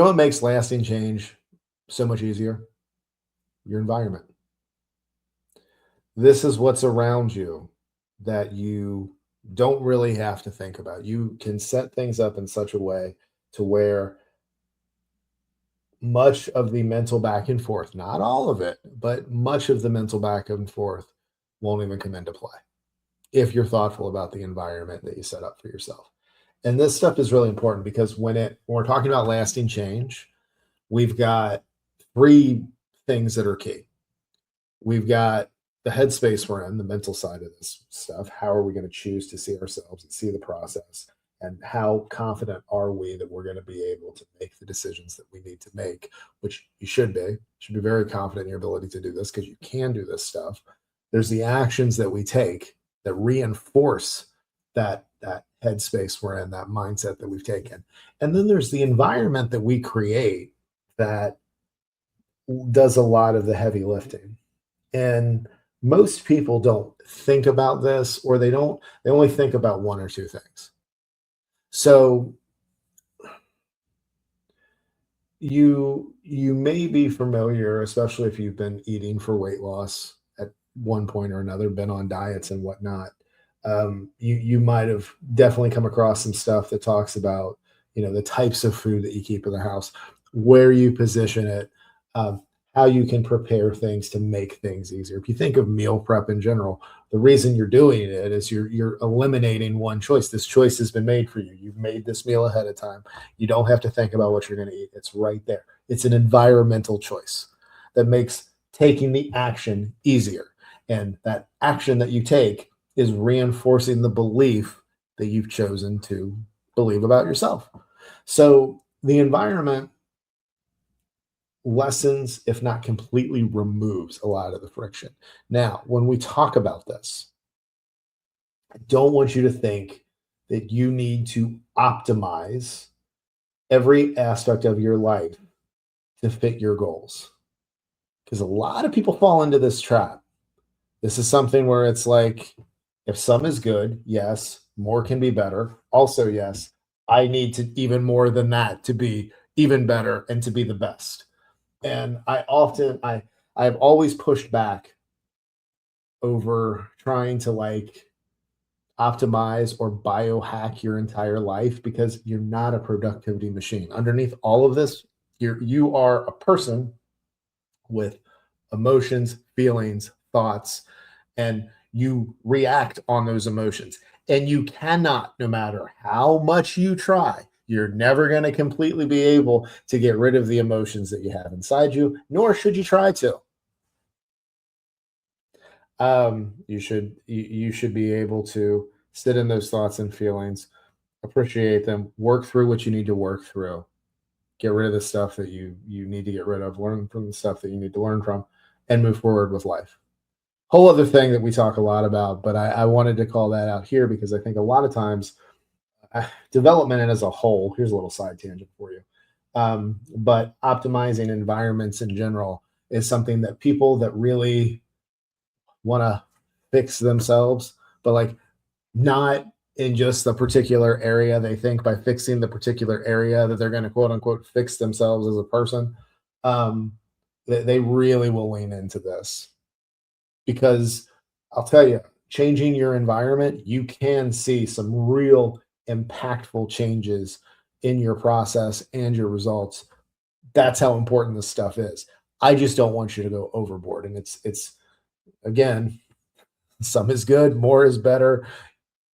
know what makes lasting change so much easier? Your environment. This is what's around you that you don't really have to think about. You can set things up in such a way to where much of the mental back and forth, not all of it, but much of the mental back and forth won't even come into play if you're thoughtful about the environment that you set up for yourself. And this stuff is really important because when we're talking about lasting change, we've got three things that are key. We've got the headspace we're in, the mental side of this stuff. How are we going to choose to see ourselves and see the process? And how confident are we that we're going to be able to make the decisions that we need to make, which you should be. You should be very confident in your ability to do this because you can do this stuff. There's the actions that we take that reinforce that headspace we're in, that mindset that we've taken. And then there's the environment that we create that does a lot of the heavy lifting. And most people don't think about this, or they only think about one or two things. So you may be familiar, especially if you've been eating for weight loss at one point or another, been on diets and whatnot. You might have definitely come across some stuff that talks about, the types of food that you keep in the house, where you position it, um, how you can prepare things to make things easier. If you think of meal prep in general, the reason you're doing it is you're eliminating one choice. This choice has been made for you. You've made this meal ahead of time. You don't have to think about what you're going to eat. It's right there. It's an environmental choice that makes taking the action easier. And that action that you take is reinforcing the belief that you've chosen to believe about yourself. So the environment lessens, if not completely removes a lot of the friction. Now, when we talk about this, I don't want you to think that you need to optimize every aspect of your life to fit your goals. Because a lot of people fall into this trap. This is something where it's like, if some is good, yes, more can be better. Also, yes, I need to even more than that to be even better and to be the best. And I've always pushed back over trying to like optimize or biohack your entire life because you're not a productivity machine. Underneath all of this, you are a person with emotions, feelings, thoughts, and you react on those emotions. And you cannot, no matter how much you try, you're never going to completely be able to get rid of the emotions that you have inside you, nor should you try to. You should be able to sit in those thoughts and feelings, appreciate them, work through what you need to work through, get rid of the stuff that you need to get rid of, learn from the stuff that you need to learn from, and move forward with life. Whole other thing that we talk a lot about, but I wanted to call that out here because I think a lot of times development as a whole, here's a little side tangent for you. But optimizing environments in general is something that people that really want to fix themselves, but like not in just the particular area. They think by fixing the particular area that they're going to quote unquote fix themselves as a person. Um, they really will lean into this because I'll tell you, changing your environment, you can see some real impactful changes in your process and your results. That's how important this stuff is. I just don't want you to go overboard. And it's again, some is good, more is better,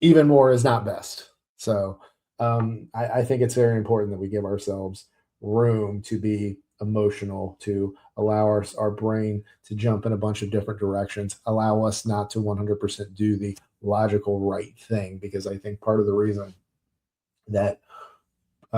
even more is not best. So I think it's very important that we give ourselves room to be emotional, to allow our brain to jump in a bunch of different directions, allow us not to 100% do the logical right thing. Because I think part of the reason that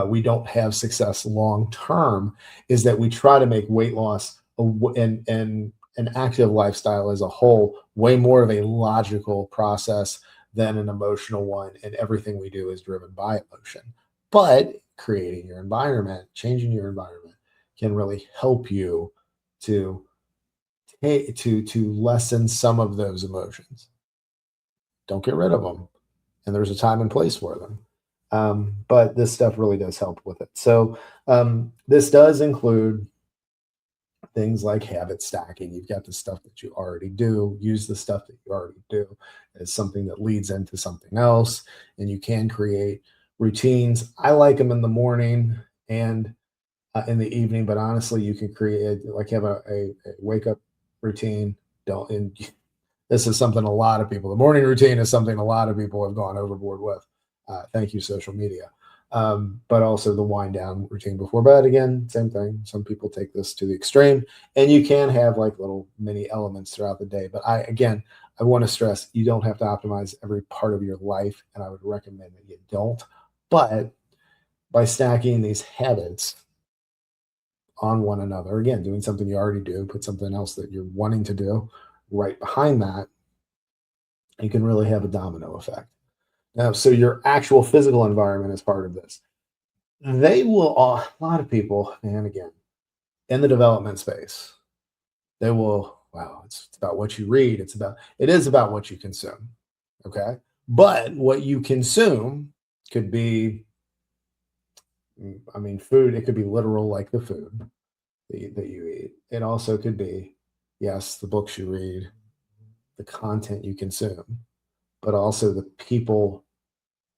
we don't have success long term is that we try to make weight loss and an active lifestyle as a whole way more of a logical process than an emotional one, and everything we do is driven by emotion. But creating your environment, changing your environment can really help you to to lessen some of those emotions. Don't get rid of them, and there's a time and place for them. But this stuff really does help with it. So this does include things like habit stacking. You've got the stuff that you already do. Use the stuff that you already do as something that leads into something else, and you can create routines. I like them in the morning and in the evening, but honestly, you can create like have a wake up routine. Don't and this is something a lot of people. The morning routine is something a lot of people have gone overboard with. Thank you, social media. But also the wind down routine before bed. Again, same thing. Some people take this to the extreme, and you can have like little mini elements throughout the day. But I want to stress you don't have to optimize every part of your life, and I would recommend that you don't. But by stacking these habits on one another, again, doing something you already do, put something else that you're wanting to do right behind that, you can really have a domino effect. Now, so your actual physical environment is part of this. They will, a lot of people, and again, in the development space, they will, wow, it's about what you read. It is about what you consume. Okay. But what you consume could be, I mean, food, it could be literal, like the food that you eat. It also could be, yes, the books you read, the content you consume, but also the people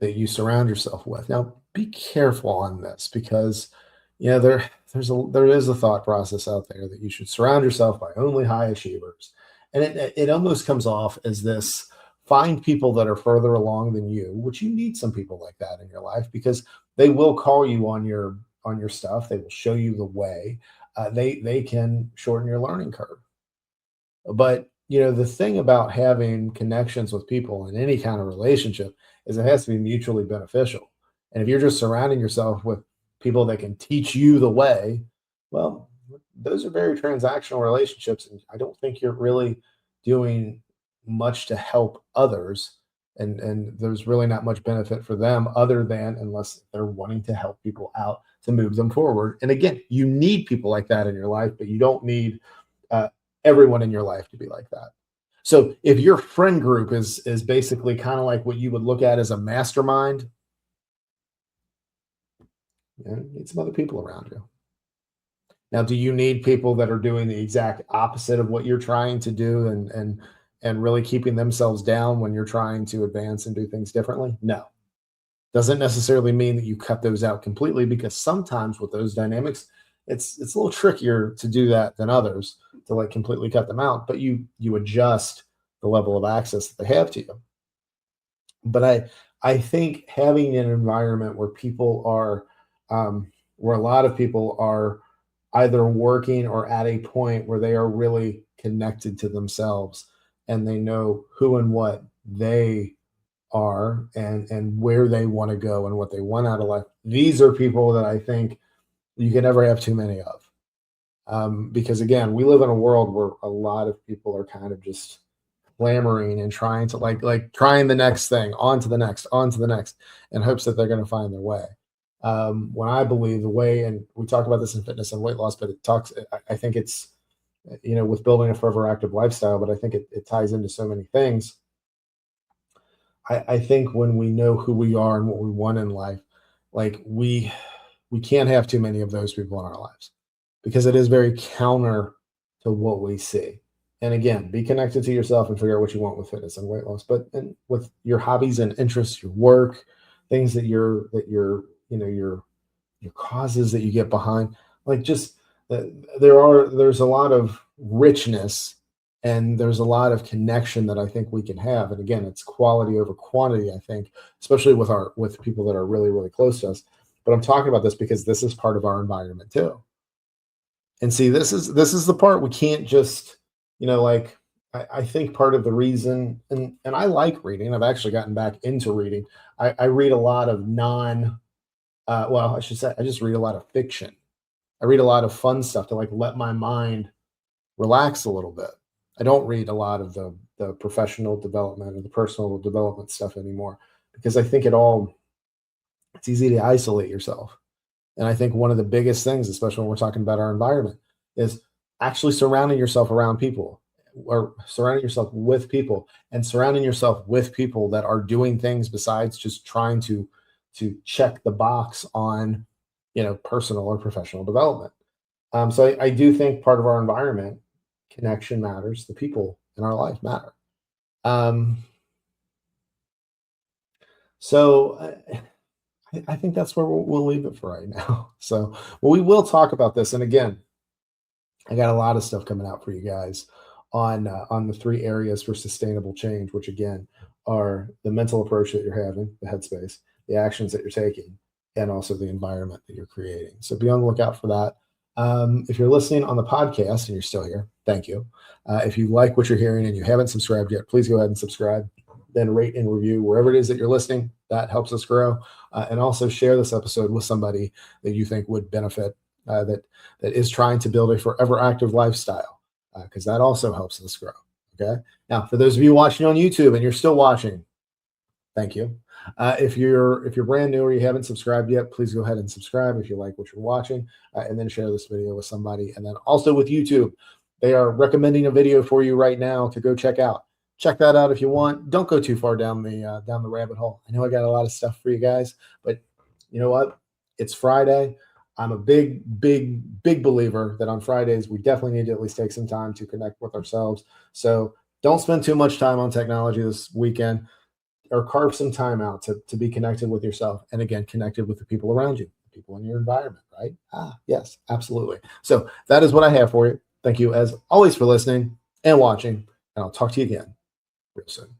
that you surround yourself with. Now, be careful on this because there is a thought process out there that you should surround yourself by only high achievers, and it almost comes off as this. Find people that are further along than you, which you need some people like that in your life because they will call you on your stuff. They will show you the way. They can shorten your learning curve. But the thing about having connections with people in any kind of relationship is it has to be mutually beneficial. And if you're just surrounding yourself with people that can teach you the way, well, those are very transactional relationships. And I don't think you're really doing much to help others. And there's really not much benefit for them other than unless they're wanting to help people out to move them forward. And again, you need people like that in your life, but you don't need uh, everyone in your life to be like that. So if your friend group is basically kind of like what you would look at as a mastermind, you need some other people around you. Now, do you need people that are doing the exact opposite of what you're trying to do and really keeping themselves down when you're trying to advance and do things differently? No. Doesn't necessarily mean that you cut those out completely because sometimes with those dynamics, it's a little trickier to do that than others to like completely cut them out, but you adjust the level of access that they have to you. But I think having an environment where people are where a lot of people are either working or at a point where they are really connected to themselves and they know who and what they are and where they want to go and what they want out of life. These are people that I think you can never have too many of. Because again, we live in a world where a lot of people are kind of just clamoring and trying to like trying the next thing, on to the next, in hopes that they're going to find their way. When I believe the way, and we talk about this in fitness and weight loss, but I think it's, with building a forever active lifestyle, but I think it ties into so many things. I think when we know who we are and what we want in life, like we can't have too many of those people in our lives because it is very counter to what we see. And again, be connected to yourself and figure out what you want with fitness and weight loss, but and with your hobbies and interests, your work, things your causes that you get behind, like just there's a lot of richness and there's a lot of connection that I think we can have. And again, it's quality over quantity, I think, especially with people that are really, really close to us. But I'm talking about this because this is part of our environment too. And see, this is the part we can't just, like I think part of the reason, and I like reading. I've actually gotten back into reading. I read a lot of well, I should say I just read a lot of fiction. I read a lot of fun stuff to like let my mind relax a little bit. I don't read a lot of the professional development or the personal development stuff anymore because I think it's easy to isolate yourself. And I think one of the biggest things, especially when we're talking about our environment, is actually surrounding yourself around people or surrounding yourself with people and surrounding yourself with people that are doing things besides just trying to to check the box on, personal or professional development. So I do think part of our environment, connection matters. The people in our life matter. Um, so I think that's where we'll leave it for right now. So, well, we will talk about this. And again, I got a lot of stuff coming out for you guys on the three areas for sustainable change, which again are the mental approach that you're having, the headspace, the actions that you're taking, and also the environment that you're creating. So be on the lookout for that. If you're listening on the podcast and you're still here, thank you. If you like what you're hearing and you haven't subscribed yet, please go ahead and subscribe. Then rate and review wherever it is that you're listening. That helps us grow. And also share this episode with somebody that you think would benefit, that is trying to build a forever active lifestyle, because that also helps us grow. Okay. Now, for those of you watching on YouTube and you're still watching, thank you. If you're brand new or you haven't subscribed yet, please go ahead and subscribe if you like what you're watching, and then share this video with somebody. And then also with YouTube, they are recommending a video for you right now to go check out. Check that out if you want. Don't go too far down the rabbit hole. I know I got a lot of stuff for you guys, but you know what? It's Friday. I'm a big believer that on Fridays, we definitely need to at least take some time to connect with ourselves. So don't spend too much time on technology this weekend, or carve some time out to be connected with yourself. And again, connected with the people around you, the people in your environment, right? Yes, absolutely. So that is what I have for you. Thank you as always for listening and watching, and I'll talk to you again real soon.